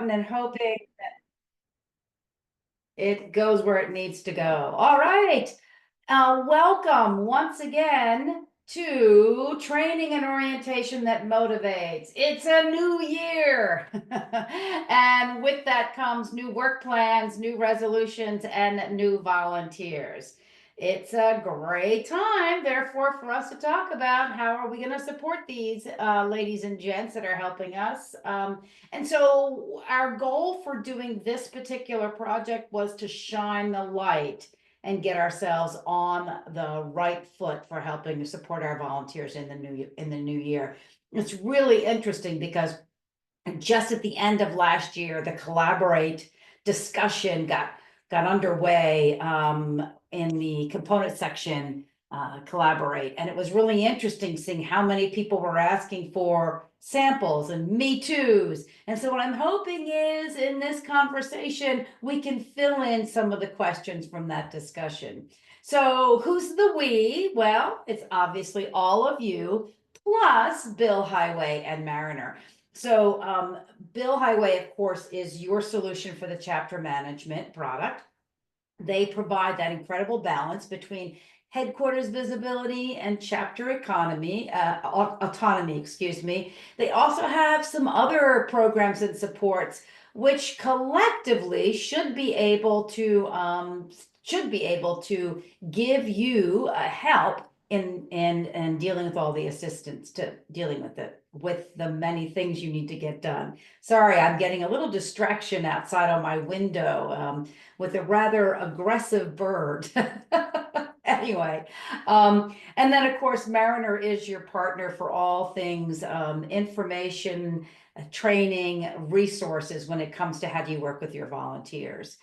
and hoping it goes where it needs to go. All right. Welcome once again to Training and Orientation That Motivates. It's a new year. And with that comes new work plans, new resolutions, and new volunteers. It's a great time, therefore, for us to talk about how are we going to support these ladies and gents that are helping us. And so our goal for doing this particular project was to shine the light and get ourselves on the right foot for helping to support our volunteers in the new year. It's really interesting because just at the end of last year, the Collaborate discussion got underway in the component section, Collaborate. And it was really interesting seeing how many people were asking for samples and me too's. And so what I'm hoping is in this conversation, we can fill in some of the questions from that discussion. So who's the we? Well, it's obviously all of you, plus Bill, Highway, and Mariner. So Bill Highway, of course, is your solution for the chapter management product. They provide that incredible balance between headquarters visibility and chapter autonomy, excuse me. They also have some other programs and supports which collectively should be able to give you help in dealing with all the assistance to dealing with the many things you need to get done. Sorry, I'm getting a little distraction outside on my window with a rather aggressive bird. Anyway, and then of course, Mariner is your partner for all things information, training, resources when it comes to how do you work with your volunteers.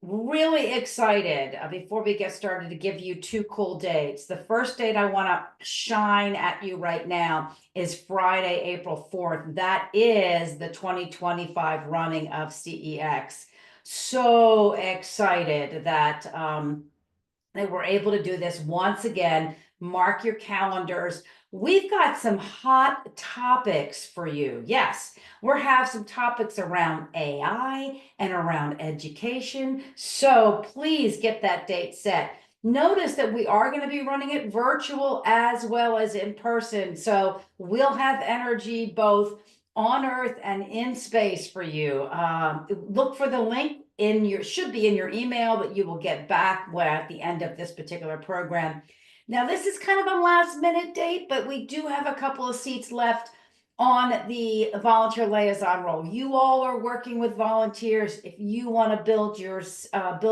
Really excited before we get started to give you two cool dates. The first date I want to shine at you right now is Friday, April 4th. That is the 2025 running of CEX. So excited that they were able to do this once again. Mark your calendars. We've got some hot topics for you. Yes, we'll have some topics around AI and around education. So please get that date set. Notice that we are going to be running it virtual as well as in person. So we'll have energy both on Earth and in space for you. Look for the link should be in your email that you will get back at the end of this particular program. Now, this is kind of a last minute date, but we do have a couple of seats left on the volunteer liaison role. You all are working with volunteers. If you want to build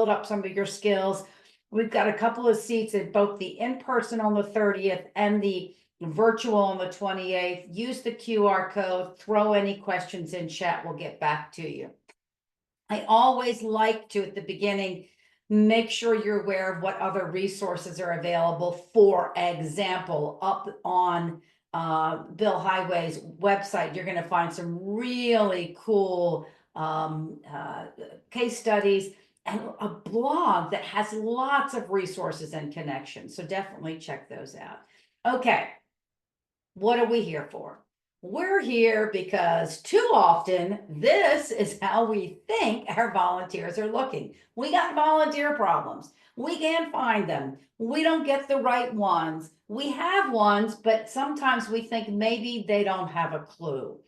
up some of your skills, we've got a couple of seats in both the in-person on the 30th and the virtual on the 28th. Use the QR code, throw any questions in chat, we'll get back to you. I always like to, at the beginning, make sure you're aware of what other resources are available. For example, up on Bill Highway's website, you're going to find some really cool case studies and a blog that has lots of resources and connections. So definitely check those out. Okay, what are we here for? We're here because too often this is how we think our volunteers are looking. We got volunteer problems. We can't find them. We don't get the right ones. We have ones, but sometimes we think maybe they don't have a clue.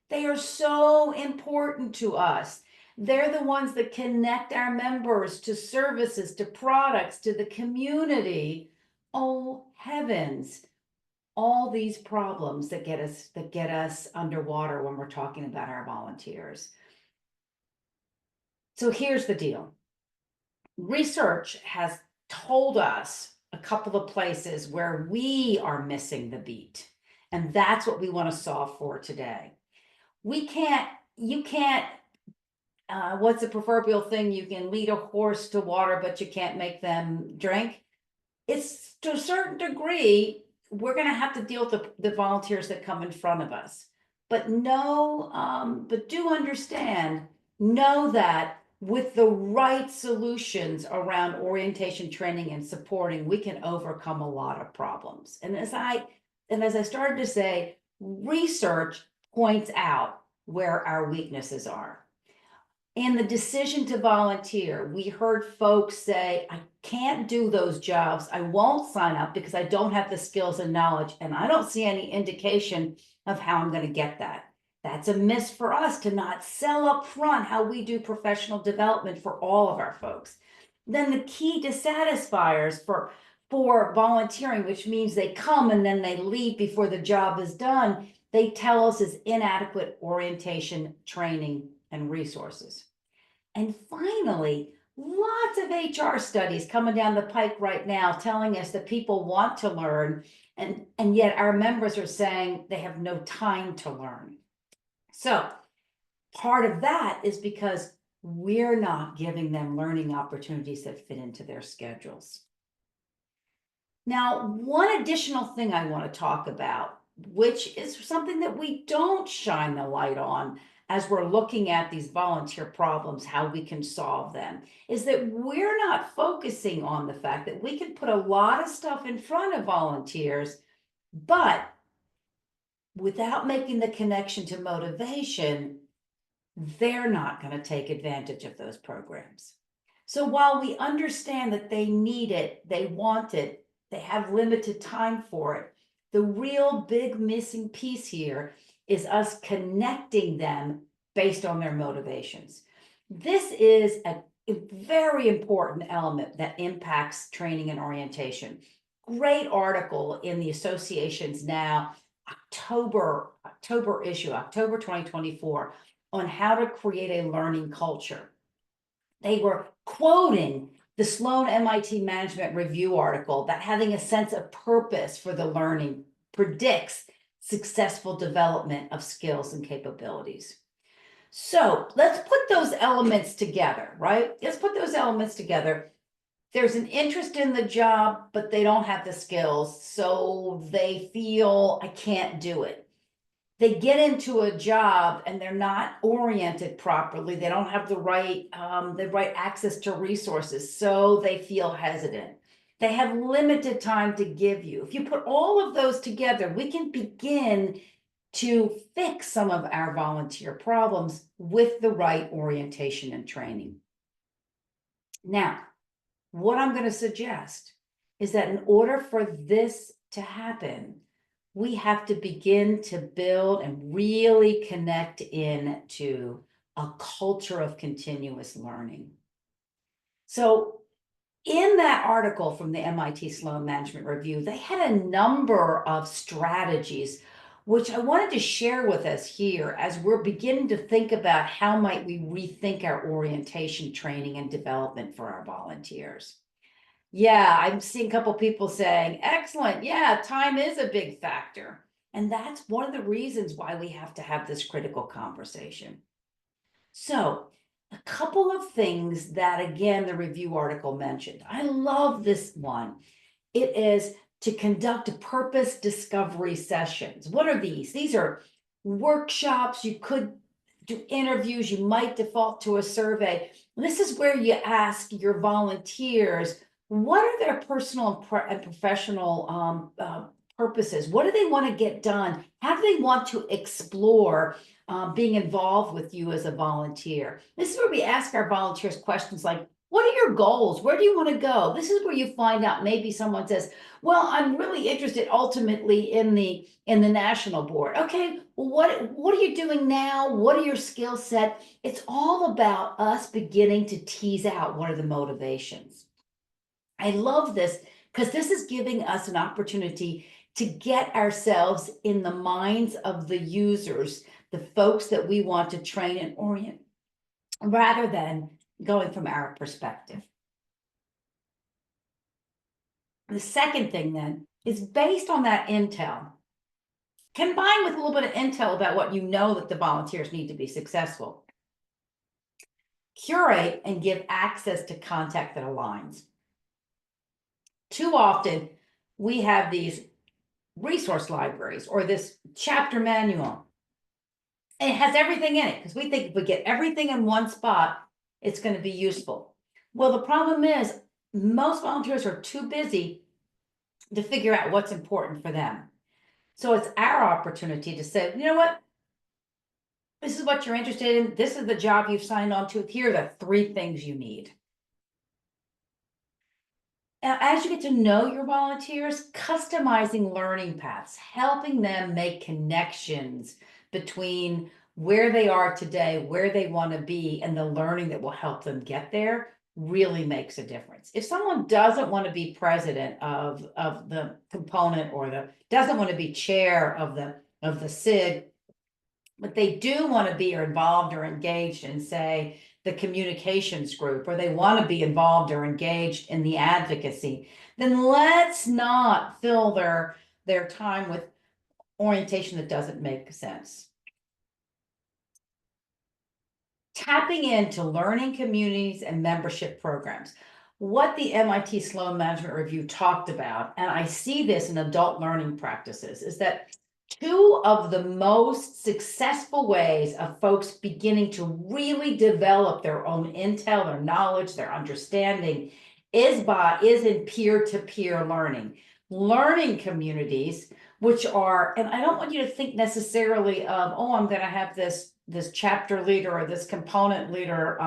They are so important to us. They're the ones that connect our members to services, to products, to the community. Oh, heavens. All these problems that get us underwater when we're talking about our volunteers. So here's the deal. Research has told us a couple of places where we are missing the beat. And that's what we want to solve for today. You can't, what's the proverbial thing? You can lead a horse to water, but you can't make them drink. It's to a certain degree, we're going to have to deal with the volunteers that come in front of us. But do understand, know that with the right solutions around orientation, training, and supporting, we can overcome a lot of problems. And as I started to say, research points out where our weaknesses are. In the decision to volunteer, we heard folks say, I can't do those jobs. I won't sign up because I don't have the skills and knowledge, and I don't see any indication of how I'm going to get that. That's a miss for us to not sell up front how we do professional development for all of our folks. Then the key dissatisfiers for volunteering, which means they come and then they leave before the job is done, they tell us is inadequate orientation, training, and resources. And finally, lots of HR studies coming down the pike right now telling us that people want to learn, and yet our members are saying they have no time to learn. So part of that is because we're not giving them learning opportunities that fit into their schedules. Now, one additional thing I want to talk about, which is something that we don't shine the light on as we're looking at these volunteer problems, how we can solve them, is that we're not focusing on the fact that we can put a lot of stuff in front of volunteers, but without making the connection to motivation, they're not going to take advantage of those programs. So while we understand that they need it, they want it, they have limited time for it, the real big missing piece here is us connecting them based on their motivations. This is a very important element that impacts training and orientation. Great article in the association's now October issue, October 2024, on how to create a learning culture. They were quoting the Sloan MIT Management Review article that having a sense of purpose for the learning predicts successful development of skills and capabilities. So let's put those elements together, right? Let's put those elements together. There's an interest in the job, but they don't have the skills, so they feel I can't do it. They get into a job and they're not oriented properly. They don't have the right access to resources, so they feel hesitant. They have limited time to give you. If you put all of those together, we can begin to fix some of our volunteer problems with the right orientation and training. Now, what I'm going to suggest is that in order for this to happen, we have to begin to build and really connect into a culture of continuous learning. So in that article from the MIT Sloan Management Review, they had a number of strategies, which I wanted to share with us here as we're beginning to think about how might we rethink our orientation, training, and development for our volunteers. Yeah, I'm seeing a couple people saying, excellent, yeah, time is a big factor. And that's one of the reasons why we have to have this critical conversation. So a couple of things that, again, the review article mentioned. I love this one. It is to conduct purpose discovery sessions. What are these? These are workshops. You could do interviews. You might default to a survey. This is where you ask your volunteers, what are their personal and professional purposes? What do they want to get done? How do they want to explore being involved with you as a volunteer? This is where we ask our volunteers questions like, what are your goals? Where do you want to go? This is where you find out maybe someone says, well, I'm really interested ultimately in the national board. Okay, well, what are you doing now? What are your skill set? It's all about us beginning to tease out what are the motivations. I love this because this is giving us an opportunity to get ourselves in the minds of the users, the folks that we want to train and orient, rather than going from our perspective. The second thing then is based on that intel, combined with a little bit of intel about what you know that the volunteers need to be successful. Curate and give access to contact that aligns. Too often, we have these resource libraries or this chapter manual. And it has everything in it because we think if we get everything in one spot, it's going to be useful. Well, the problem is most volunteers are too busy to figure out what's important for them. So it's our opportunity to say, you know what? This is what you're interested in. This is the job you've signed on to. Here are the 3 things you need. As you get to know your volunteers, customizing learning paths, helping them make connections between where they are today, where they want to be, and the learning that will help them get there really makes a difference. If someone doesn't want to be president of the component, or the doesn't want to be chair of the SIG, but they do want to be involved or engaged in, say, the communications group, or they want to be involved or engaged in the advocacy, then let's not fill their time with orientation that doesn't make sense. Tapping into learning communities and membership programs. What the MIT Sloan Management Review talked about, and I see this in adult learning practices, is that 2 of the most successful ways of folks beginning to really develop their own intel, their knowledge, their understanding is in peer-to-peer learning. Learning communities, which are, and I don't want you to think necessarily of, oh, I'm going to have this chapter leader or this component leader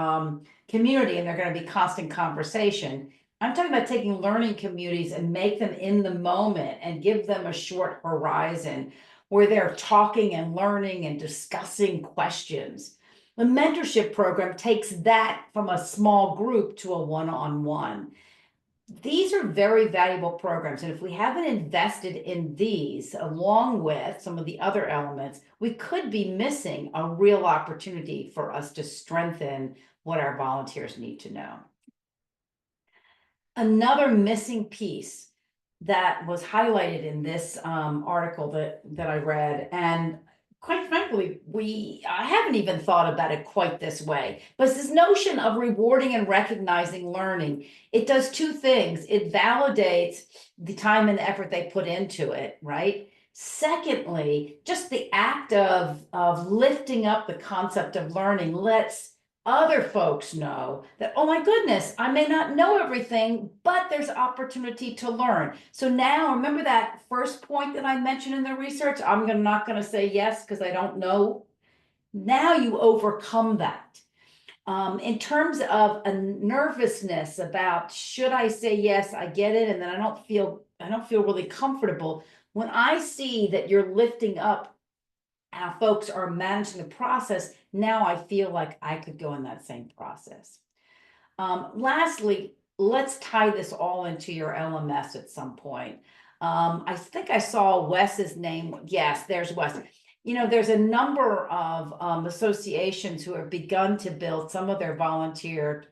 community, and they're going to be constant conversation. I'm talking about taking learning communities and make them in the moment and give them a short horizon where they're talking and learning and discussing questions. The mentorship program takes that from a small group to a one-on-one. These are very valuable programs, and if we haven't invested in these along with some of the other elements, we could be missing a real opportunity for us to strengthen what our volunteers need to know. Another missing piece that was highlighted in this article that I read, and quite frankly, I haven't even thought about it quite this way, but it's this notion of rewarding and recognizing learning. It does 2 things. It validates the time and effort they put into it, right? Secondly, just the act of lifting up the concept of learning lets other folks know that, oh my goodness, I may not know everything, but there's opportunity to learn. So now, remember that first point that I mentioned in the research? I'm not going to say yes because I don't know. Now you overcome that. In terms of a nervousness about, should I say yes, I get it, and then I don't feel really comfortable. When I see that you're lifting up how folks are managing the process, now I feel like I could go in that same process. Lastly, let's tie this all into your LMS at some point. I think I saw Wes's name. Yes, there's Wes. You know, there's a number of associations who have begun to build some of their volunteer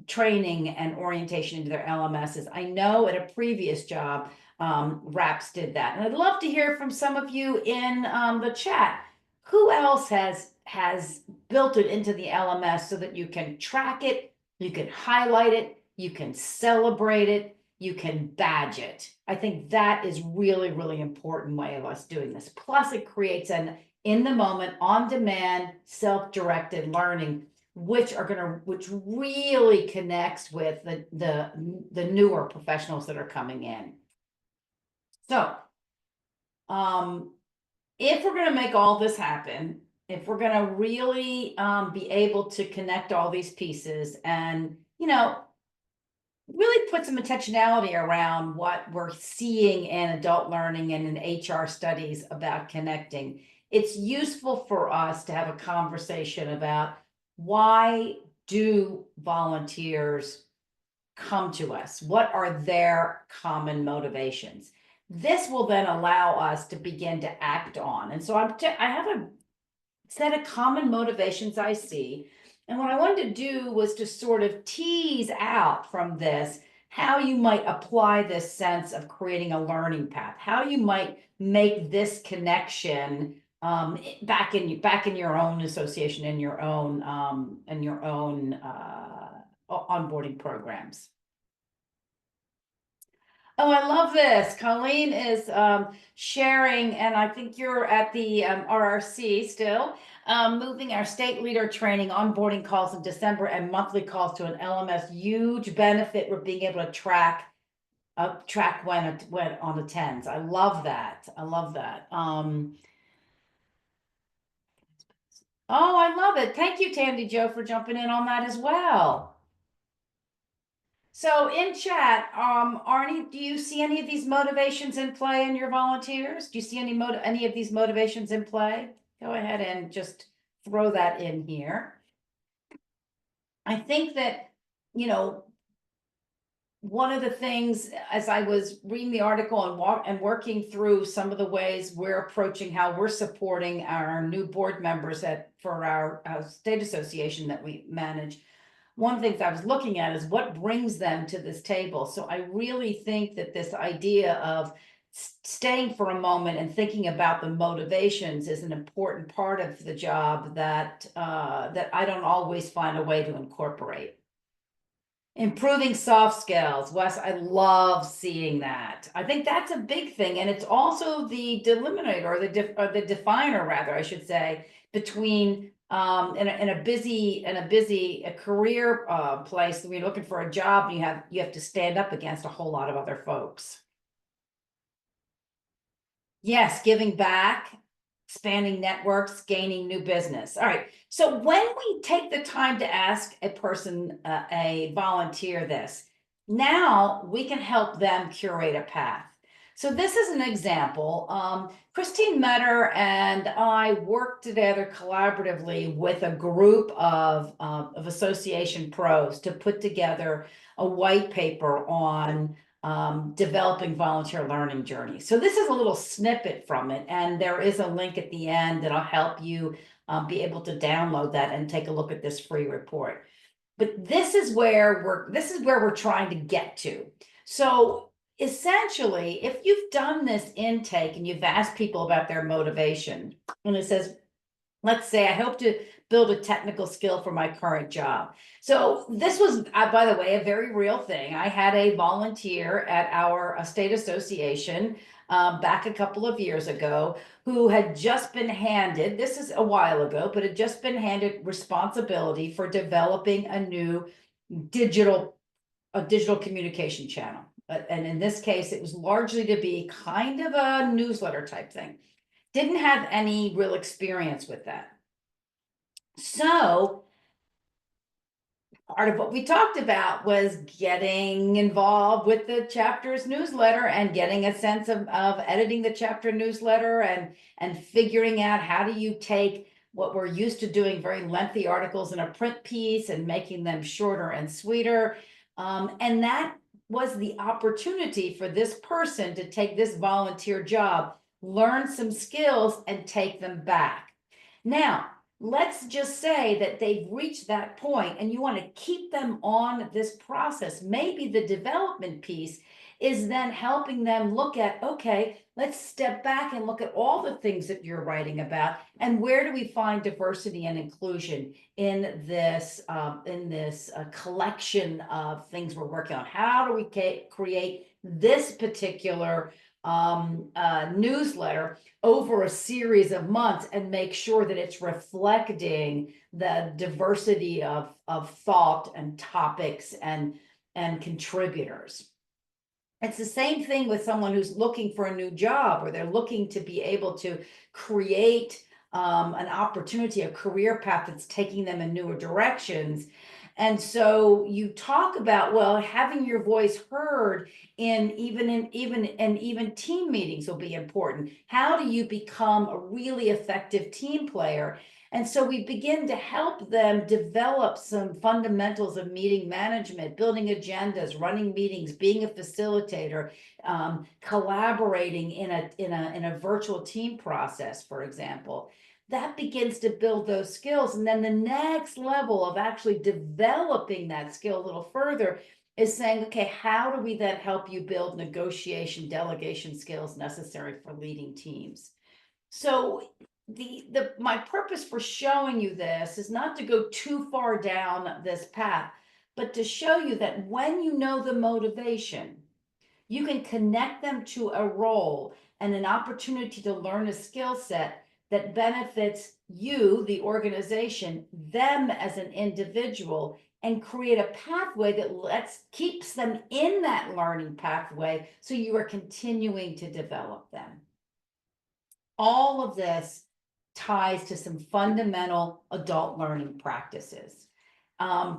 training and orientation into their LMSs. I know at a previous job, RAPS did that. And I'd love to hear from some of you in the chat. Who else has built it into the LMS so that you can track it, you can highlight it, you can celebrate it, you can badge it? I think that is really, really important way of us doing this. Plus, it creates an in the moment, on demand, self-directed learning, which really connects with the newer professionals that are coming in. So, if we're going to make all this happen, if we're going to really be able to connect all these pieces and, really put some intentionality around what we're seeing in adult learning and in HR studies about connecting, it's useful for us to have a conversation about, why do volunteers come to us? What are their common motivations? This will then allow us to begin to act on. And so I have a set of common motivations I see. And what I wanted to do was to sort of tease out from this how you might apply this sense of creating a learning path, how you might make this connection back in your own association, in your own onboarding programs. Oh, I love this. Colleen is sharing, and I think you're at the RRC still, moving our state leader training onboarding calls in December and monthly calls to an LMS. Huge benefit with being able to track when on attends. I love that. I love that. Oh, I love it. Thank you, Tandy Joe, for jumping in on that as well. So in chat, Arnie, do you see any of these motivations in play in your volunteers? Do you see any of these motivations in play? Go ahead and just throw that in here. I think that, you know, one of the things as I was reading the article and working through some of the ways we're approaching how we're supporting our new board members for our state association that we manage, one of the things I was looking at is what brings them to this table. So I really think that this idea of staying for a moment and thinking about the motivations is an important part of the job that I don't always find a way to incorporate. Improving soft skills. Wes, I love seeing that. I think that's a big thing. And it's also the delimiter or the definer, rather, I should say, between in a busy career place when you're looking for a job, you have to stand up against a whole lot of other folks. Yes, giving back, expanding networks, gaining new business. All right. So when we take the time to ask a person, a volunteer this, now we can help them curate a path. So this is an example. Christine Metter and I worked together collaboratively with a group of association pros to put together a white paper on developing volunteer learning journey. So this is a little snippet from it, and there is a link at the end that'll help you be able to download that and take a look at this free report. But this is where we're trying to get to. So essentially, if you've done this intake and you've asked people about their motivation, and it says, let's say I hope to build a technical skill for my current job. So this was, by the way, a very real thing. I had a volunteer at our state association back a couple of years ago who had just been handed, this is a while ago, but had just been handed responsibility for developing a new digital communication channel. And in this case, it was largely to be kind of a newsletter type thing. Didn't have any real experience with that. So part of what we talked about was getting involved with the chapter's newsletter and getting a sense of editing the chapter newsletter and figuring out how do you take what we're used to doing, very lengthy articles in a print piece, and making them shorter and sweeter. And that was the opportunity for this person to take this volunteer job, learn some skills, and take them back. Now, let's just say that they've reached that point and you want to keep them on this process. Maybe the development piece is then helping them look at, okay, let's step back and look at all the things that you're writing about, and where do we find diversity and inclusion in this collection of things we're working on? How do we create this particular newsletter over a series of months and make sure that it's reflecting the diversity of thought and topics and contributors? It's the same thing with someone who's looking for a new job, or they're looking to be able to create an opportunity, a career path that's taking them in newer directions. And so you talk about, well, having your voice heard in even team meetings will be important. How do you become a really effective team player? And so we begin to help them develop some fundamentals of meeting management, building agendas, running meetings, being a facilitator, collaborating in a virtual team process, for example. That begins to build those skills. And then the next level of actually developing that skill a little further is saying, okay, how do we then help you build negotiation, delegation skills necessary for leading teams? So my purpose for showing you this is not to go too far down this path, but to show you that when you know the motivation, you can connect them to a role and an opportunity to learn a skill set that benefits you, the organization, them as an individual, and create a pathway that keeps them in that learning pathway, so you are continuing to develop them. All of this ties to some fundamental adult learning practices.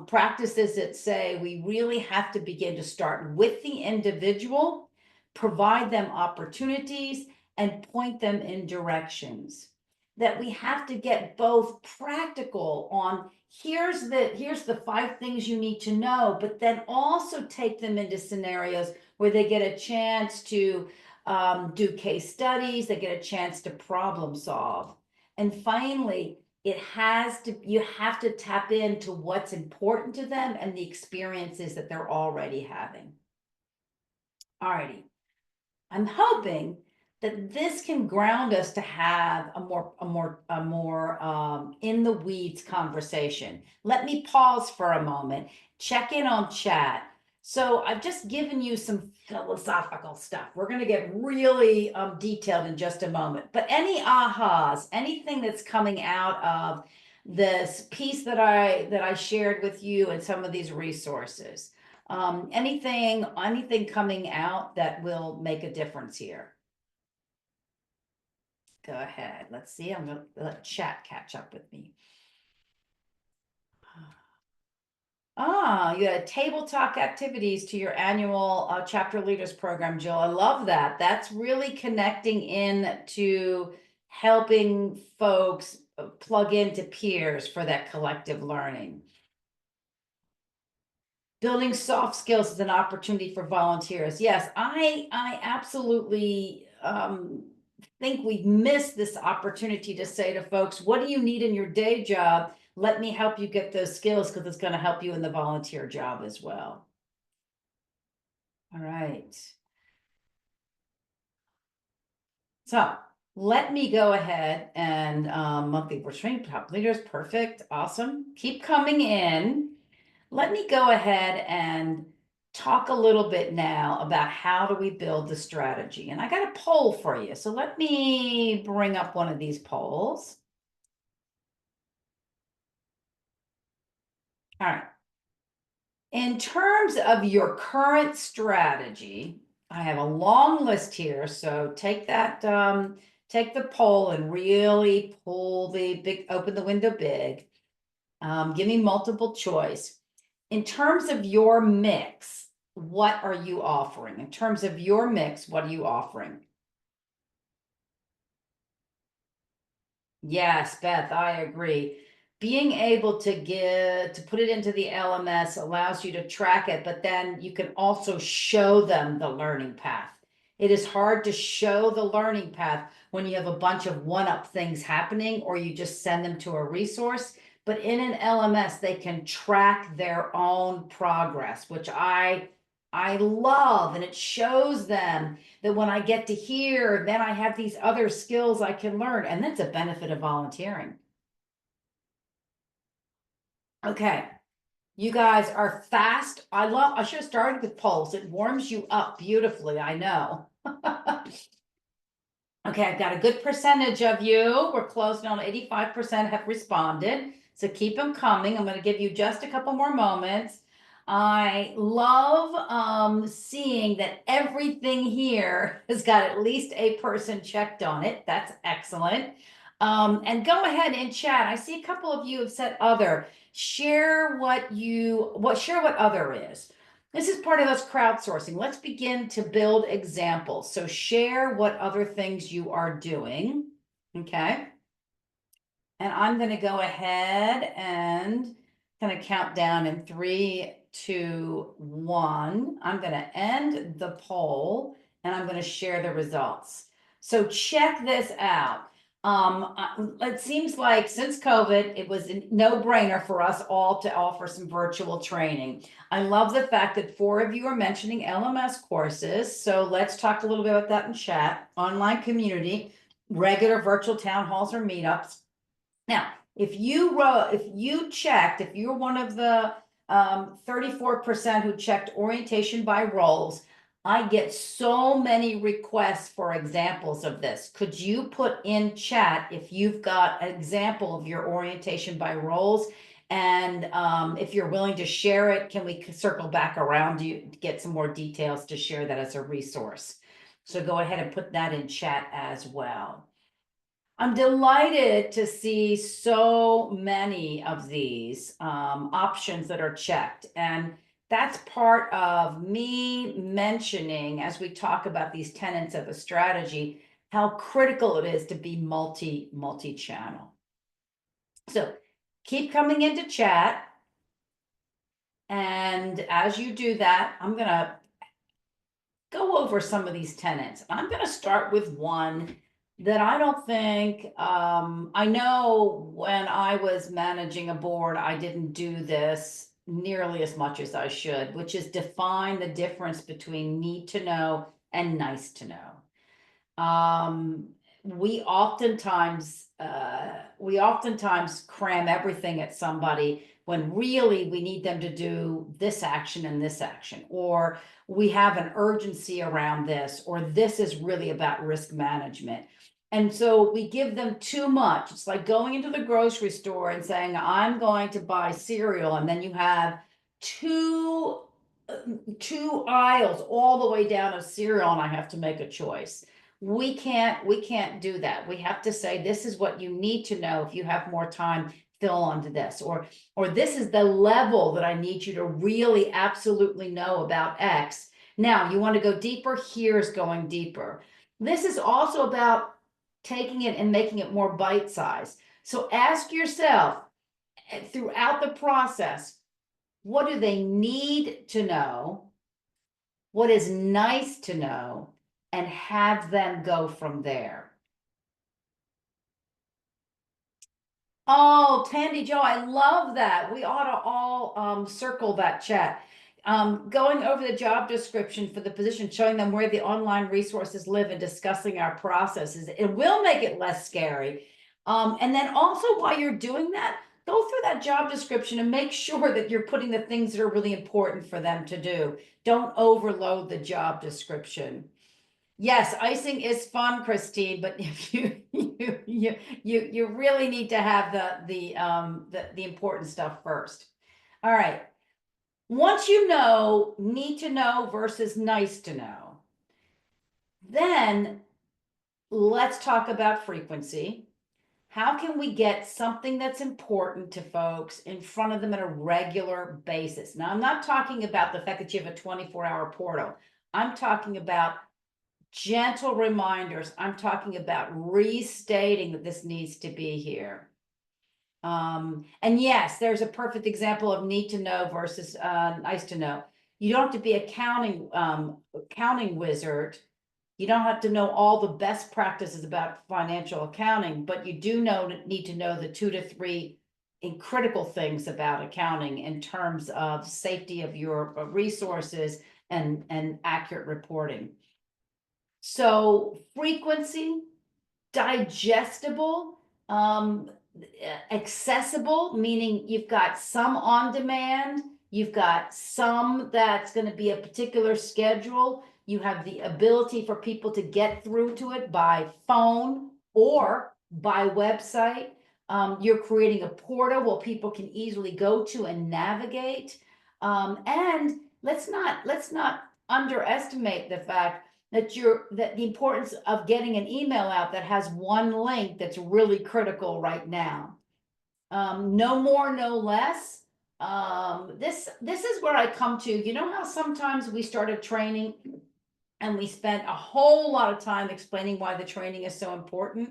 Practices that say we really have to begin to start with the individual, provide them opportunities, and point them in directions. That we have to get both practical on here's the 5 things you need to know, but then also take them into scenarios where they get a chance to do case studies, they get a chance to problem solve. And finally, you have to tap into what's important to them and the experiences that they're already having. Alrighty. I'm hoping that this can ground us to have a more in the weeds conversation. Let me pause for a moment, check in on chat. So I've just given you some philosophical stuff. We're going to get really detailed in just a moment. But any ahas, anything that's coming out of this piece that I shared with you and some of these resources? Anything coming out that will make a difference here? Go ahead. Let's see. I'm going to let chat catch up with me. You had table talk activities to your annual chapter leaders program, Jill. I love that. That's really connecting in to helping folks plug into peers for that collective learning. Building soft skills is an opportunity for volunteers. Yes, I absolutely think we've missed this opportunity to say to folks, what do you need in your day job? Let me help you get those skills because it's going to help you in the volunteer job as well. All right. So let me go ahead and monthly training top leaders. Perfect. Awesome. Keep coming in. Let me go ahead and talk a little bit now about how do we build the strategy. And I got a poll for you. So let me bring up one of these polls. All right. In terms of your current strategy, I have a long list here. So take that, take the poll and really open the window big. Give me multiple choice. In terms of your mix, what are you offering? In terms of your mix, what are you offering? Yes, Beth, I agree. Being able to put it into the LMS allows you to track it, but then you can also show them the learning path. It is hard to show the learning path when you have a bunch of one-up things happening or you just send them to a resource. But in an LMS, they can track their own progress, which I love, and it shows them that when I get to here, then I have these other skills I can learn, and that's a benefit of volunteering. Okay, you guys are fast. I should have started with polls. It warms you up beautifully, I know. Okay, I've got a good percentage of you. We're closing on 85% have responded. So keep them coming. I'm going to give you just a couple more moments. I love seeing that everything here has got at least a person checked on it. That's excellent. And go ahead and chat. I see a couple of you have said other. Share what other is. This is part of us crowdsourcing. Let's begin to build examples. So share what other things you are doing. Okay. And I'm going to go ahead and kind of count down in 3, 2, 1. I'm going to end the poll and I'm going to share the results. So check this out. It seems like since COVID, it was a no-brainer for us all to offer some virtual training. I love the fact that 4 of you are mentioning LMS courses. So let's talk a little bit about that in chat. Online community, regular virtual town halls or meetups. Now, if you're one of the 34% who checked orientation by roles, I get so many requests for examples of this. Could you put in chat if you've got an example of your orientation by roles? And if you're willing to share it, can we circle back around you to get some more details to share that as a resource? So go ahead and put that in chat as well. I'm delighted to see so many of these options that are checked. And that's part of me mentioning, as we talk about these tenets of a strategy, how critical it is to be multi-channel. So keep coming into chat. And as you do that, I'm going to go over some of these tenets. I'm going to start with one that I don't think, I know when I was managing a board, I didn't do this nearly as much as I should, which is define the difference between need to know and nice to know. We oftentimes cram everything at somebody when really we need them to do this action and this action, or we have an urgency around this, or this is really about risk management. And so we give them too much. It's like going into the grocery store and saying, I'm going to buy cereal, and then you have two two aisles all the way down of cereal, and I have to make a choice. We can't do that. We have to say, this is what you need to know. If you have more time, fill onto this, or this is the level that I need you to really absolutely know about X. Now you want to go deeper, here's going deeper. This is also about taking it and making it more bite-sized. So ask yourself throughout the process, what do they need to know? What is nice to know? And have them go from there. Oh, Tandy Joe, I love that. We ought to all circle that chat. Going over the job description for the position, showing them where the online resources live and discussing our processes. It will make it less scary. And then also while you're doing that, go through that job description and make sure that you're putting the things that are really important for them to do. Don't overload the job description. Yes, icing is fun, Christine, but if you really need to have the important stuff first. All right. Once you know, need to know versus nice to know, then let's talk about frequency. How can we get something that's important to folks in front of them on a regular basis? Now, I'm not talking about the fact that you have a 24-hour portal. I'm talking about gentle reminders. I'm talking about restating that this needs to be here. And yes, there's a perfect example of need to know versus nice to know. You don't have to be a accounting wizard. You don't have to know all the best practices about financial accounting, but you do need to know the 2 to 3 critical things about accounting in terms of safety of your resources and accurate reporting. So frequency, digestible, accessible, meaning you've got some on demand, you've got some that's going to be a particular schedule. You have the ability for people to get through to it by phone or by website. You're creating a portal where people can easily go to and navigate. And let's not underestimate the fact that the importance of getting an email out that has one link that's really critical right now. No more, no less. This is where I come to, you know how sometimes we started training and we spent a whole lot of time explaining why the training is so important,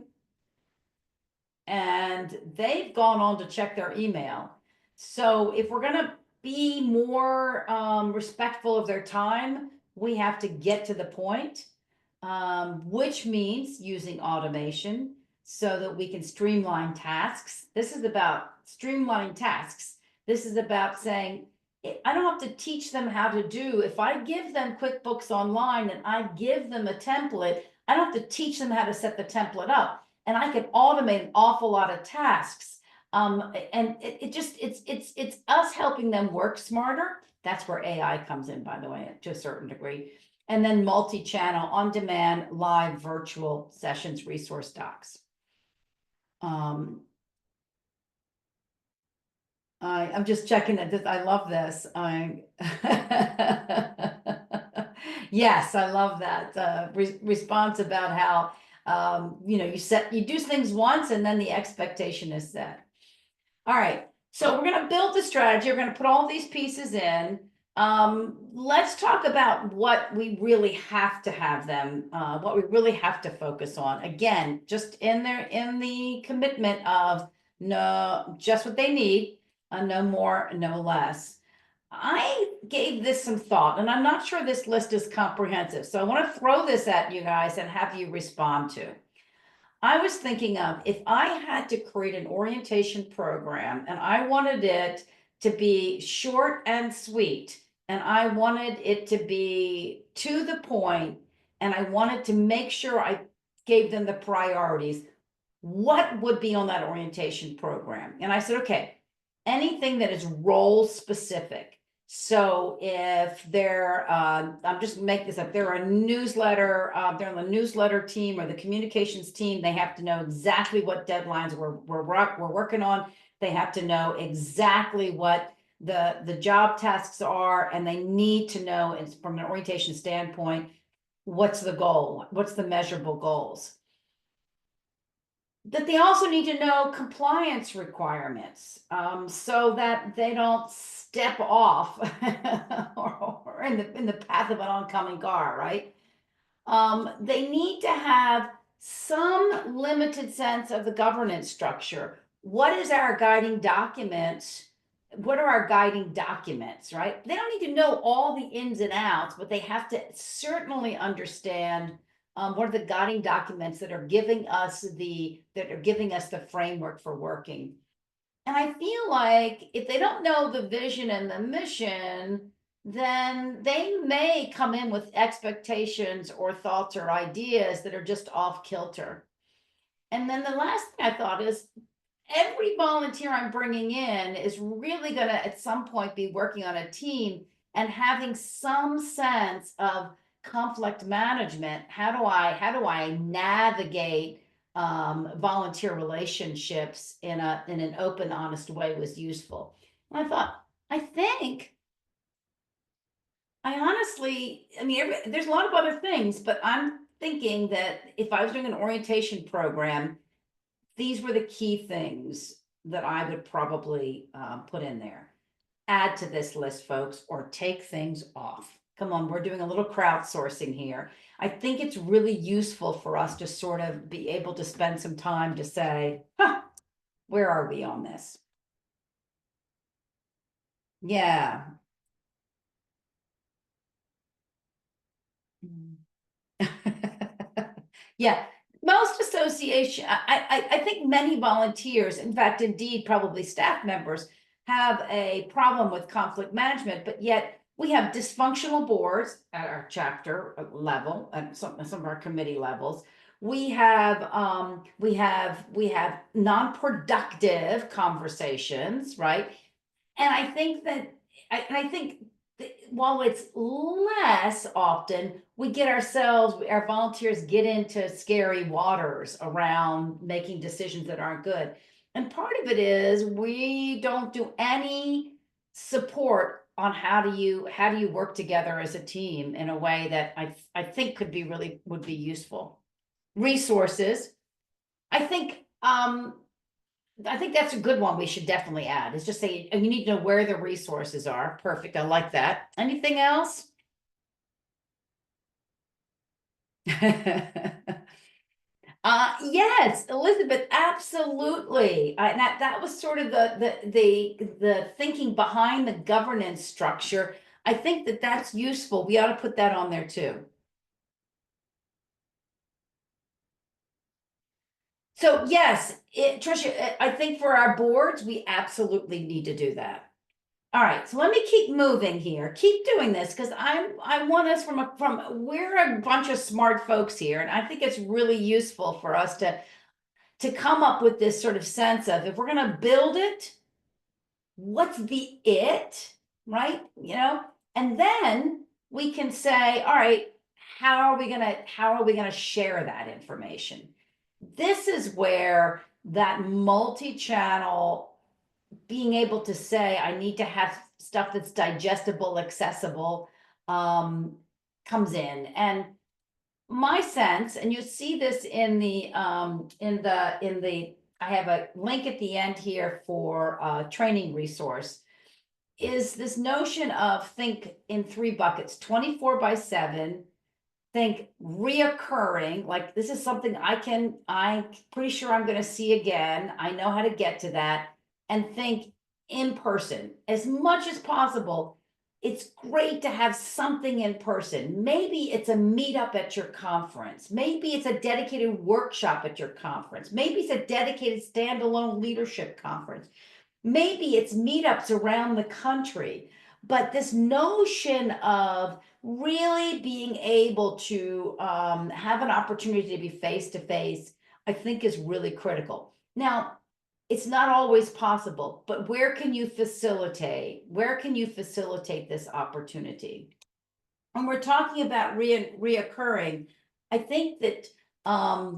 and they've gone on to check their email. So if we're going to be more respectful of their time, we have to get to the point, which means using automation so that we can streamline tasks. This is about streamlining tasks. This is about saying, I don't have to teach them how to do. If I give them QuickBooks Online and I give them a template, I don't have to teach them how to set the template up. And I can automate an awful lot of tasks. And it's us helping them work smarter. That's where AI comes in, by the way, to a certain degree. And then multi-channel, on-demand, live, virtual sessions, resource docs. I'm just checking that. I love this. Yes, I love that response about how You do things once and then the expectation is set. All right, so we're gonna build the strategy, we're gonna put all these pieces in. Let's talk about what we really have to have them, what we really have to focus on. Again, just in the commitment of no, just what they need, no more, no less. I gave this some thought, and I'm not sure this list is comprehensive, so I want to throw this at you guys and have you respond to. I was thinking of if I had to create an orientation program and I wanted it to be short and sweet, and I wanted it to be to the point, and I wanted to make sure I gave them the priorities, what would be on that orientation program? And I said, okay, anything that is role specific. So if I'm just making this up, they're a newsletter, they're on the newsletter team or the communications team, they have to know exactly what deadlines we're working on. They have to know exactly what the job tasks are, and they need to know, it's from an orientation standpoint, what's the goal, what's the measurable goals. That they also need to know compliance requirements, so that they don't step off or in the path of an oncoming car, right? They need to have some limited sense of the governance structure. What is our guiding documents? What are our guiding documents, right? They don't need to know all the ins and outs, but they have to certainly understand what are the guiding documents that are giving us the framework for working. And I feel like if they don't know the vision and the mission, then they may come in with expectations or thoughts or ideas that are just off kilter. And then the last thing I thought is every volunteer I'm bringing in is really going to at some point be working on a team and having some sense of conflict management. How do I navigate volunteer relationships in an open, honest way was useful. And I thought, I honestly, I mean, there's a lot of other things, but I'm thinking that if I was doing an orientation program, these were the key things that I would probably put in there. Add to this list, folks, or take things off. Come on, we're doing a little crowdsourcing here. I think it's really useful for us to sort of be able to spend some time to say, huh, where are we on this? Yeah. Yeah, most I think many volunteers, in fact, indeed, probably staff members, have a problem with conflict management, but yet we have dysfunctional boards at our chapter level and some of our committee levels. We have non-productive conversations, right? And I think that, I think while it's less often, we get our volunteers get into scary waters around making decisions that aren't good. And part of it is we don't do any support on how do you work together as a team in a way that I think would be useful. Resources. I think I think that's a good one we should definitely add. Is just say you need to know where the resources are. Perfect. I like that. Anything else? Yes, Elizabeth, absolutely. And that was sort of the thinking behind the governance structure. I think that that's useful. We ought to put that on there too. So yes, Tricia, I think for our boards, we absolutely need to do that. All right, so let me keep moving here. Keep doing this because I want us we're a bunch of smart folks here, and I think it's really useful for us to come up with this sort of sense of if we're going to build it, what's the it, right? And then we can say, all right, how are we gonna share that information? This is where that multi-channel being able to say, I need to have stuff that's digestible, accessible, comes in. And my sense, and you see this in the I have a link at the end here for training resource, is this notion of think in three buckets: 24/7, think reoccurring, like this is something I'm pretty sure I'm going to see again, I know how to get to that. And think in person as much as possible. It's great to have something in person. Maybe it's a meetup at your conference, maybe it's a dedicated workshop at your conference, maybe it's a dedicated standalone leadership conference, maybe it's meetups around the country. But this notion of really being able to have an opportunity to be face to face, I think is really critical. Now, it's not always possible, but where can you facilitate? Where can you facilitate this opportunity? When we're talking about reoccurring, I think that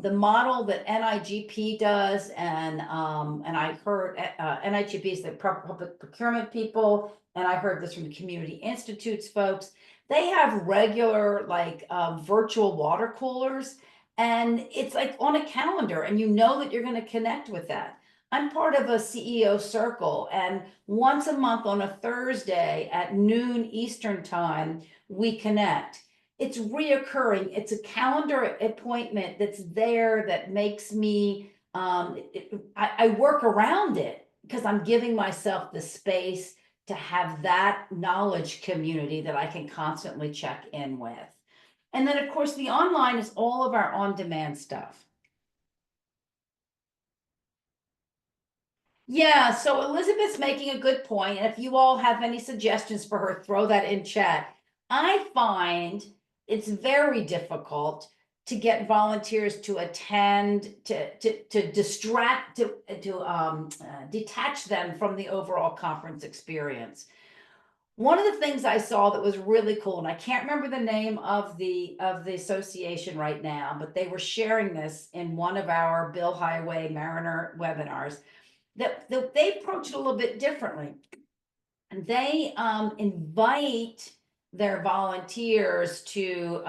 the model that NIGP does, and I heard NIGP is the public procurement people, and I heard this from the Community Institutes folks. They have regular like virtual water coolers, and it's like on a calendar, and you know that you're going to connect with that. I'm part of a CEO circle, and once a month on a Thursday at noon Eastern time, we connect. It's reoccurring. It's a calendar appointment that's there that makes me, I work around it because I'm giving myself the space to have that knowledge community that I can constantly check in with. And then, of course, the online is all of our on demand stuff. Yeah, so Elizabeth's making a good point, and if you all have any suggestions for her, throw that in chat. I find it's very difficult to get volunteers to attend, to distract, to detach them from the overall conference experience. One of the things I saw that was really cool, and I can't remember the name of the association right now, but they were sharing this in one of our Bill Highway Mariner webinars, that they approach it a little bit differently. And they invite their volunteers to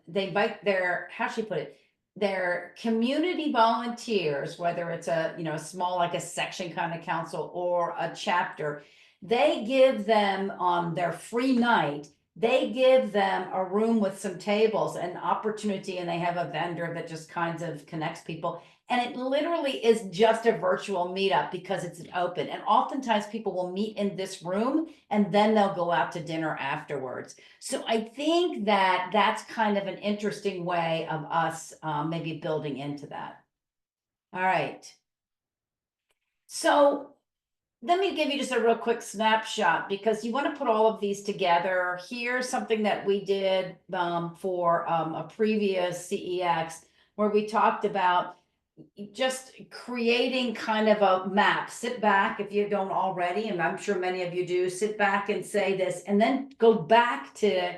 they invite their, how should you put it, their community volunteers, whether it's a, you know, a small like a section kind of council or a chapter. They give them on their free night, they give them a room with some tables and opportunity, and they have a vendor that just kinds of connects people. And it literally is just a virtual meetup because it's an open. And oftentimes people will meet in this room and then they'll go out to dinner afterwards. So I think that that's kind of an interesting way of us maybe building into that. All right. So let me give you just a real quick snapshot, because you want to put all of these together. Here's something that we did for a previous CEX, where we talked about just creating kind of a map. Sit back if you don't already, and I'm sure many of you do, sit back and say this, and then go back to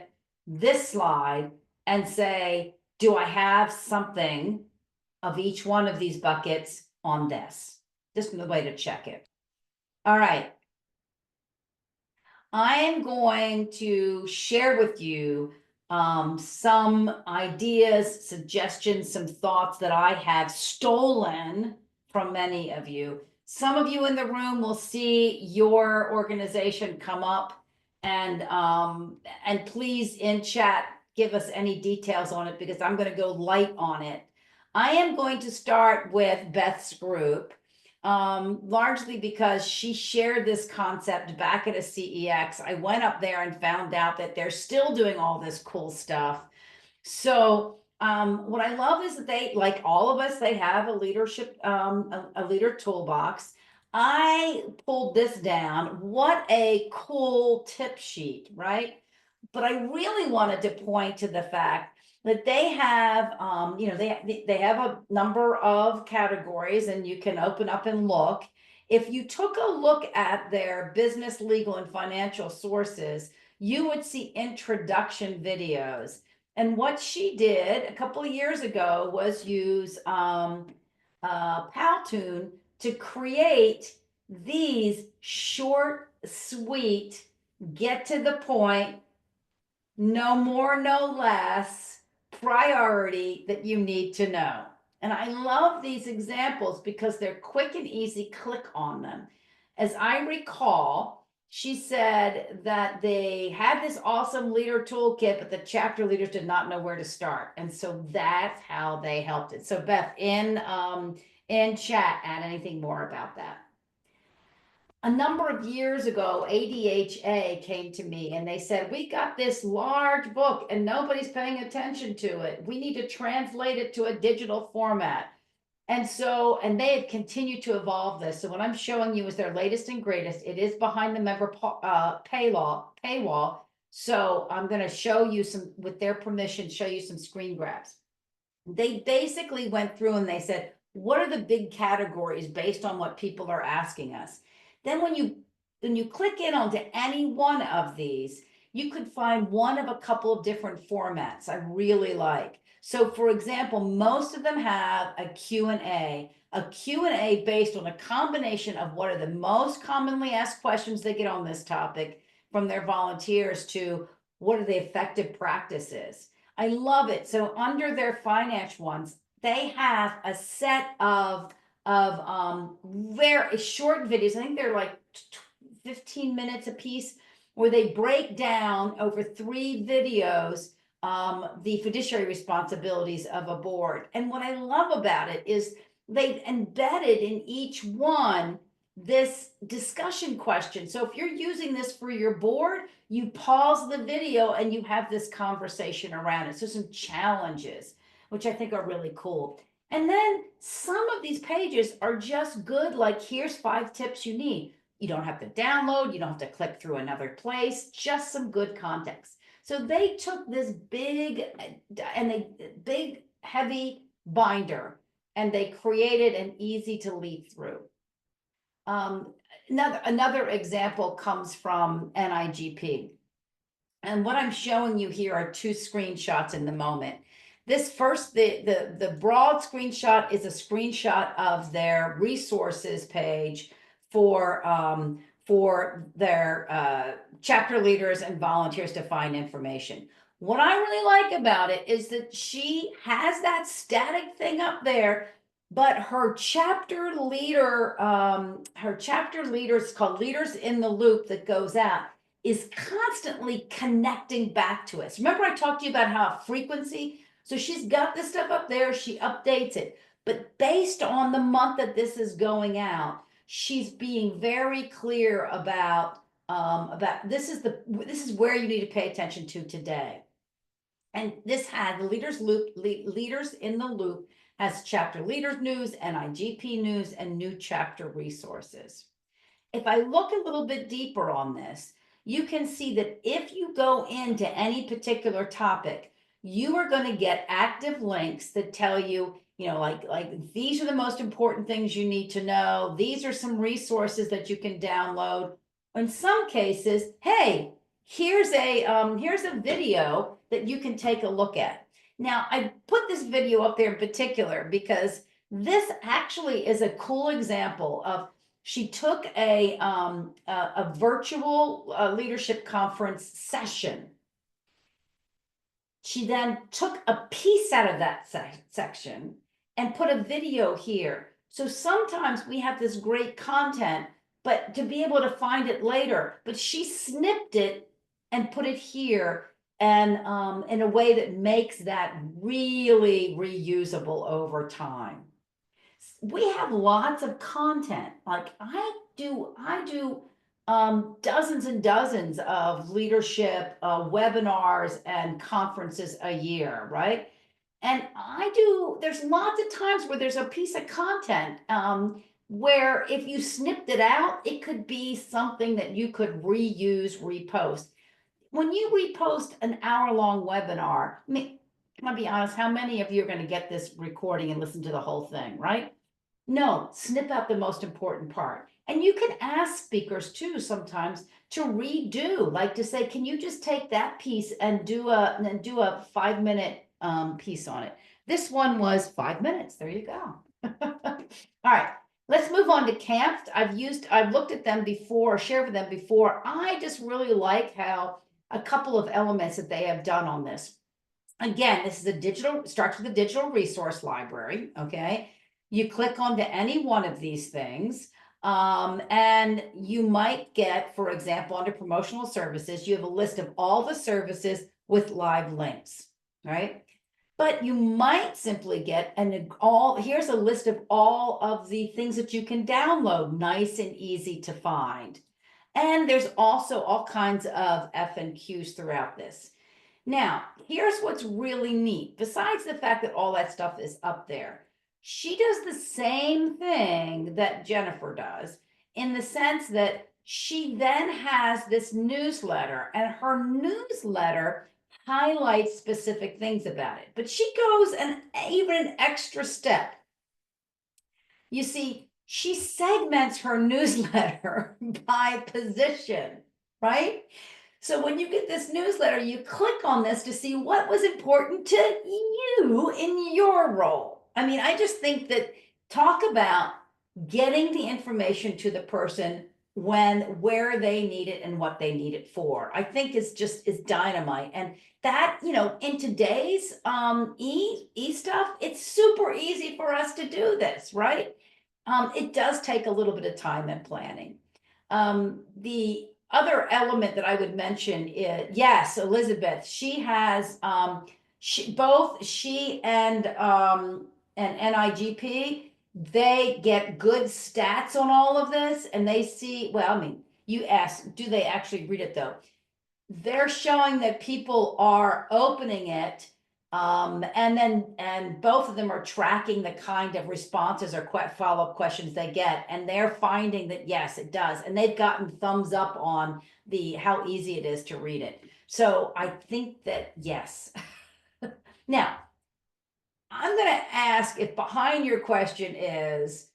this slide and say, do I have something of each one of these buckets on this? This is the way to check it. All right. I am going to share with you some ideas, suggestions, some thoughts that I have stolen from many of you. Some of you in the room will see your organization come up, and please in chat give us any details on it, because I'm going to go light on it. I am going to start with Beth's group, largely because she shared this concept back at a CEX. I went up there and found out that they're still doing all this cool stuff. So what I love is that they, like all of us, they have a leadership, a leader toolbox. I pulled this down. What a cool tip sheet, right? But I really wanted to point to the fact that they have, you know, they have a number of categories, and you can open up and look. If you took a look at their business, legal, and financial sources, you would see introduction videos. And what she did a couple of years ago was use Powtoon to create these short, sweet, get to the point, no more, no less priority that you need to know. And I love these examples because they're quick and easy. Click on them. As I recall, she said that they had this awesome leader toolkit, but the chapter leaders did not know where to start. And so that's how they helped it. So Beth, in chat, add anything more about that. A number of years ago, ADHA came to me and they said, we got this large book and nobody's paying attention to it. We need to translate it to a digital format. And so, and they have continued to evolve this. So what I'm showing you is their latest and greatest. It is behind the member paywall. So I'm going to show you some, with their permission, show you some screen grabs. They basically went through and they said, what are the big categories based on what people are asking us? Then when you click in onto any one of these, you could find one of a couple of different formats I really like. So for example, most of them have a Q&A based on a combination of what are the most commonly asked questions they get on this topic from their volunteers to what are the effective practices. I love it. So under their finance ones, they have a set of very short videos. I think they're like 15 minutes a piece, where they break down over 3 videos the fiduciary responsibilities of a board. And what I love about it is they've embedded in each one this discussion question. So if you're using this for your board, you pause the video and you have this conversation around it. So some challenges, which I think are really cool. And then some of these pages are just good, like here's 5 tips you need. You don't have to download, you don't have to click through another place, just some good context. So they took this big heavy binder and they created an easy to lead through. Another example comes from NIGP. And what I'm showing you here are 2 screenshots in the moment. This first, the broad screenshot is a screenshot of their resources page for their chapter leaders and volunteers to find information. What I really like about it is that she has that static thing up there, but her chapter leader, is called Leaders in the Loop, that goes out, is constantly connecting back to us. Remember I talked to you about how frequency? So she's got this stuff up there, she updates it, but based on the month that this is going out, she's being very clear about this is where you need to pay attention to today. And this had the Leaders in the Loop has chapter leaders news, NIGP news, and new chapter resources. If I look a little bit deeper on this, you can see that if you go into any particular topic, you are going to get active links that tell you, like these are the most important things you need to know. These are some resources that you can download. In some cases, hey, here's a video that you can take a look at. Now, I put this video up there in particular because this actually is a cool example of, she took a virtual leadership conference session. She then took a piece out of that section and put a video here. So sometimes we have this great content, but to be able to find it later, but she snipped it and put it here, and in a way that makes that really reusable over time. We have lots of content. Like I do dozens and dozens of leadership webinars and conferences a year, right? And there's lots of times where there's a piece of content where if you snipped it out, it could be something that you could reuse, repost. When you repost an hour-long webinar, I mean, can I be honest, how many of you are going to get this recording and listen to the whole thing, right? No, snip out the most important part. And you can ask speakers too sometimes to redo, like to say, can you just take that piece and do a 5-minute piece on it? This one was 5 minutes. There you go. All right, let's move on to Camped. I've looked at them before, shared with them before. I just really like how a couple of elements that they have done on this. Again, this is a digital, starts with a digital resource library, okay? You click onto any one of these things, and you might get, for example, under promotional services, you have a list of all the services with live links, right? But you might simply get here's a list of all of the things that you can download, nice and easy to find. And there's also all kinds of FNQs throughout this. Now, here's what's really neat. Besides the fact that all that stuff is up there, she does the same thing that Jennifer does in the sense that she then has this newsletter, and her newsletter highlights specific things about it. But she goes even an extra step. You see, she segments her newsletter by position, right? So when you get this newsletter, you click on this to see what was important to you in your role. I mean, I just think that talk about getting the information to the person where they need it and what they need it for. I think is dynamite. And that, in today's e stuff, it's super easy for us to do this, right? It does take a little bit of time and planning. The other element that I would mention is, yes, Elizabeth, she has, both she and NIGP, they get good stats on all of this, and they see, well, I mean, you ask, do they actually read it though? They're showing that people are opening it, and both of them are tracking the kind of responses or follow-up questions they get, and they're finding that yes, it does, and they've gotten thumbs up on how easy it is to read it. So I think that yes. Now, I'm going to ask if behind your question is,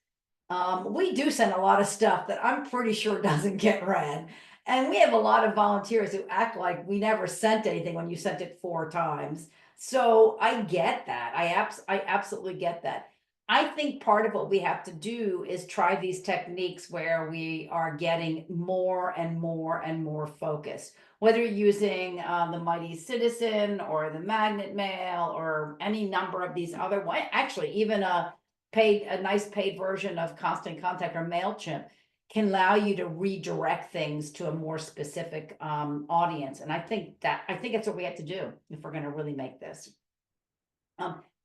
we do send a lot of stuff that I'm pretty sure doesn't get read. And we have a lot of volunteers who act like we never sent anything when you sent it 4 times. So I get that. I absolutely get that. I think part of what we have to do is try these techniques where we are getting more and more and more focused, whether you're using the Mighty Citizen or the Magnet Mail or any number of these other ones, actually even a nice paid version of Constant Contact or MailChimp can allow you to redirect things to a more specific audience. And I think that's what we have to do if we're going to really make this.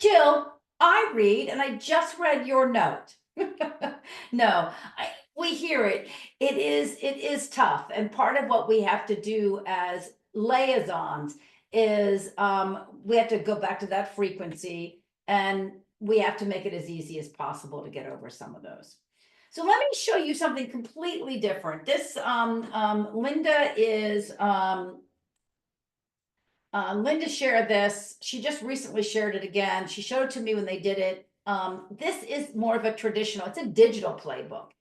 Jill, I read, and I just read your note. No, we hear it. It is tough. And part of what we have to do as liaisons is we have to go back to that frequency, and we have to make it as easy as possible to get over some of those. So let me show you something completely different. This Linda shared this. She just recently shared it again. She showed it to me when they did it. This is more of a traditional, it's a digital playbook.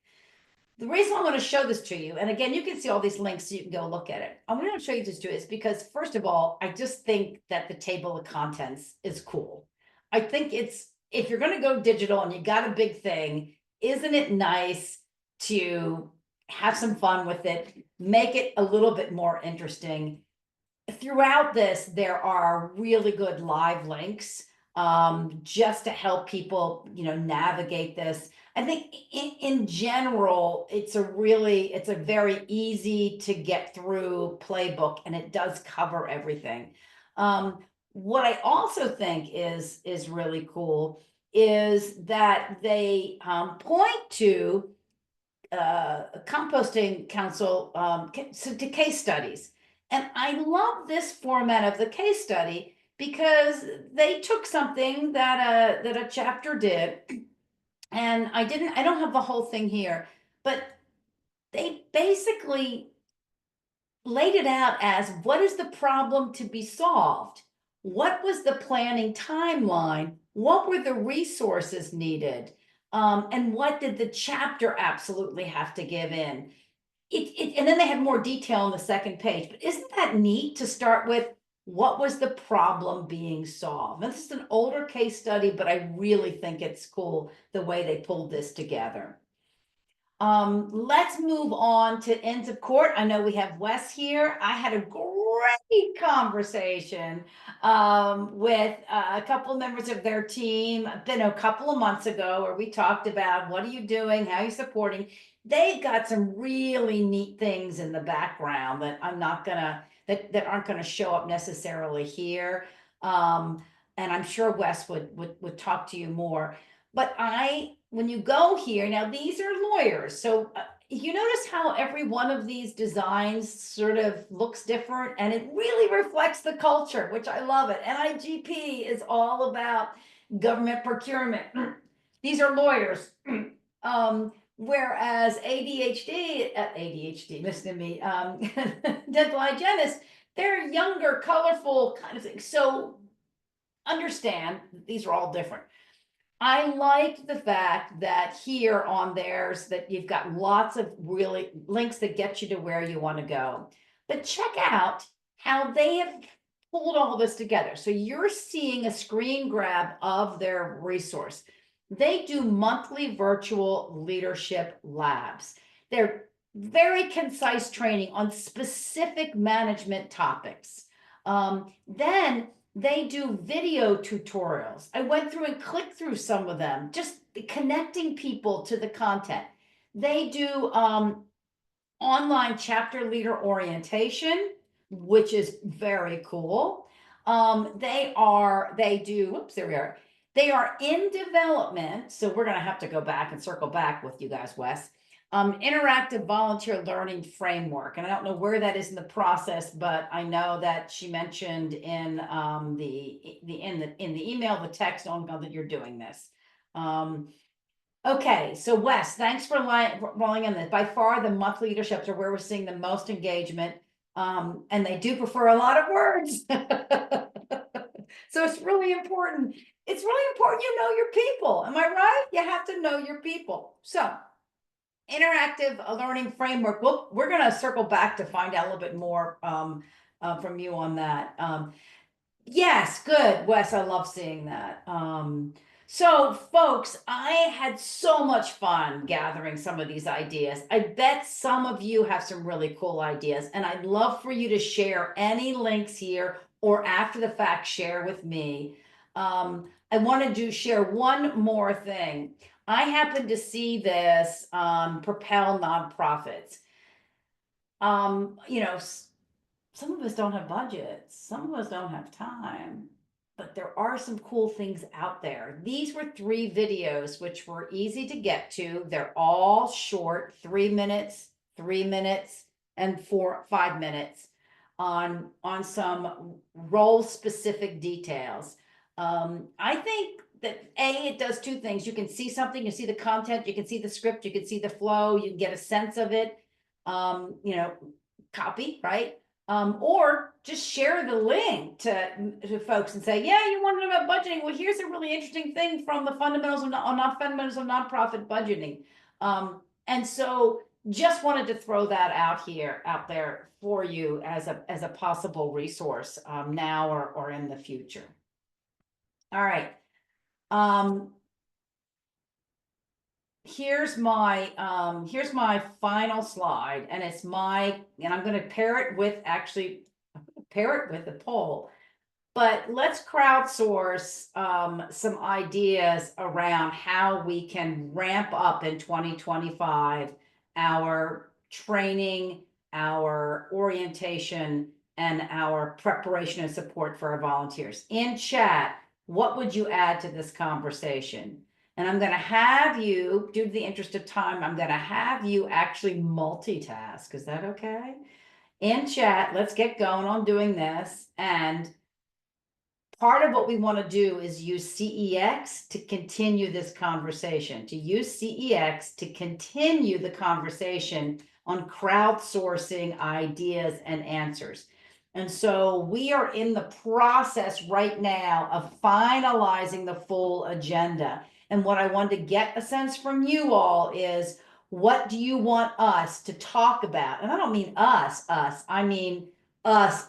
The reason I want to show this to you, and again, you can see all these links so you can go look at it. I'm going to show you this to is because, first of all, I just think that the table of contents is cool. I think if you're going to go digital and you got a big thing, isn't it nice to have some fun with it, make it a little bit more interesting? Throughout this, there are really good live links just to help people, navigate this. I think in general, it's a very easy to get through playbook, and it does cover everything. What I also think is really cool is that they point to composting council to case studies. And I love this format of the case study because they took something that a chapter did, and I don't have the whole thing here, but they basically laid it out as what is the problem to be solved? What was the planning timeline? What were the resources needed? And what did the chapter absolutely have to give in? And then they have more detail on the second page, but isn't that neat to start with what was the problem being solved? This is an older case study, but I really think it's cool the way they pulled this together. Let's move on to ends of court. I know we have Wes here. I had a great conversation with a couple members of their team, been a couple of months ago, where we talked about what are you doing, how are you supporting. They've got some really neat things in the background that I'm not gonna that aren't gonna show up necessarily here. And I'm sure Wes would talk to you more. But when you go here, now these are lawyers. So you notice how every one of these designs sort of looks different, and it really reflects the culture, which I love it. NIGP is all about government procurement. These are lawyers. Whereas ADHD, listen to me, dental hygienists, they're younger, colorful kind of thing. So understand these are all different. I like the fact that here on theirs that you've got lots of really links that get you to where you want to go. But check out how they have pulled all this together. So you're seeing a screen grab of their resource. They do monthly virtual leadership labs. They're very concise training on specific management topics. Then they do video tutorials. I went through and clicked through some of them, just connecting people to the content. They do online chapter leader orientation, which is very cool. They do, whoops, there we are. They are in development. So we're going to have to go back and circle back with you guys, Wes. Interactive volunteer learning framework. And I don't know where that is in the process, but I know that she mentioned in the email, the text on that you're doing this. Okay, so Wes, thanks for rolling in this. By far, the monthly leaderships are where we're seeing the most engagement, and they do prefer a lot of words. So it's really important. It's really important you know your people. Am I right? You have to know your people. So interactive learning framework. We're going to circle back to find out a little bit more from you on that. Yes, good, Wes. I love seeing that. So folks, I had so much fun gathering some of these ideas. I bet some of you have some really cool ideas, and I'd love for you to share any links here or after the fact, share with me. I wanted to share one more thing. I happened to see this on Propel Nonprofits. You know, some of us don't have budgets, some of us don't have time, but there are some cool things out there. These were 3 videos which were easy to get to. They're all short, 3 minutes, 3 minutes, and 5 minutes on some role specific details. I think that it does 2 things. You can see something, you see the content, you can see the script, you can see the flow, you can get a sense of it. You know, copy, right? Or just share the link to folks and say, yeah, you want to know about budgeting? Well, here's a really interesting thing from the fundamentals of nonprofit budgeting. And so just wanted to throw that out there for you as a possible resource now or in the future. All right. Here's my final slide, and I'm going to pair it with a poll, but let's crowdsource some ideas around how we can ramp up in 2025 our training, our orientation, and our preparation and support for our volunteers. In chat, what would you add to this conversation? And I'm going to have you, due to the interest of time, I'm going to have you actually multitask. Is that okay? In chat, let's get going on doing this. And part of what we want to do is use CEX to continue this conversation, to use CEX to continue the conversation on crowdsourcing ideas and answers. And so we are in the process right now of finalizing the full agenda. And what I wanted to get a sense from you all is, what do you want us to talk about? And I don't mean us, I mean us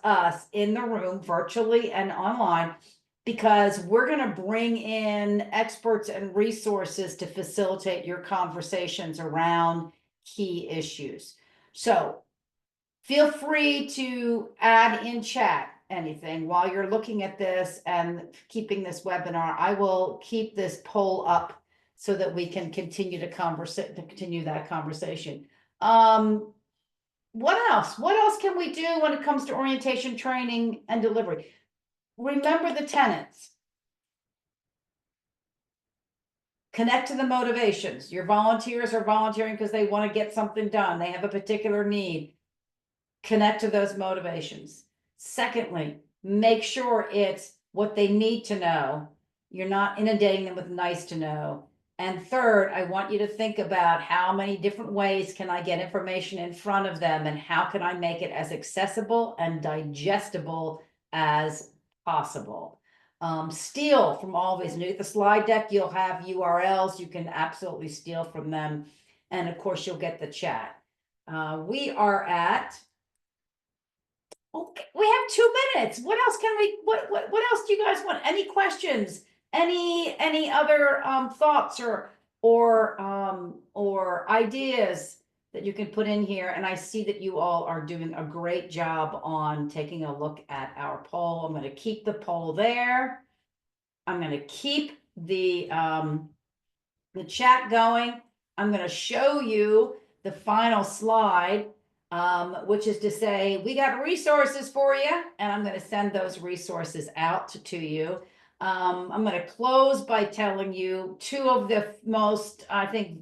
in the room, virtually and online, because we're going to bring in experts and resources to facilitate your conversations around key issues. So feel free to add in chat anything while you're looking at this and keeping this webinar. I will keep this poll up so that we can continue to continue that conversation. What else? What else can we do when it comes to orientation, training, and delivery? Remember the tenets. Connect to the motivations. Your volunteers are volunteering because they want to get something done. They have a particular need. Connect to those motivations. Secondly, make sure it's what they need to know. You're not inundating them with nice to know. And third, I want you to think about how many different ways can I get information in front of them and how can I make it as accessible and digestible as possible. Steal from all these. And the slide deck, you'll have URLs. You can absolutely steal from them. And of course, you'll get the chat. We are at Okay, we have 2 minutes. What else can we, what else do you guys want? Any questions? Any other thoughts or ideas that you can put in here? And I see that you all are doing a great job on taking a look at our poll. I'm going to keep the poll there. I'm going to keep the chat going. I'm going to show you the final slide, which is to say, we got resources for you, and I'm going to send those resources out to you. I'm going to close by telling you 2 of the most, I think,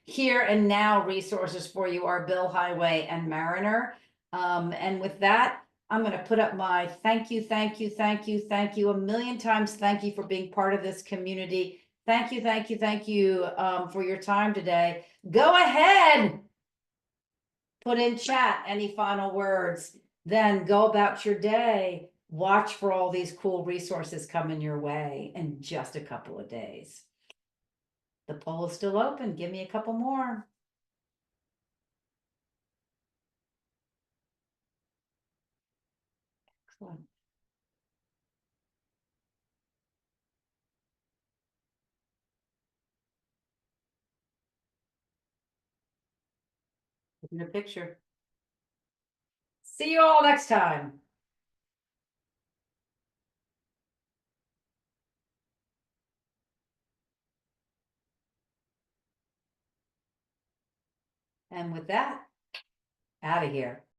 here and now resources for you are Bill Highway and Mariner. And with that, I'm going to put up my thank you, thank you, thank you, thank you, a million times. Thank you for being part of this community. Thank you, thank you, thank you for your time today. Go ahead, put in chat any final words, then go about your day. Watch for all these cool resources coming your way in just a couple of days. The poll is still open. Give me a couple more. Excellent. Look at the picture. See you all next time. And with that, out of here.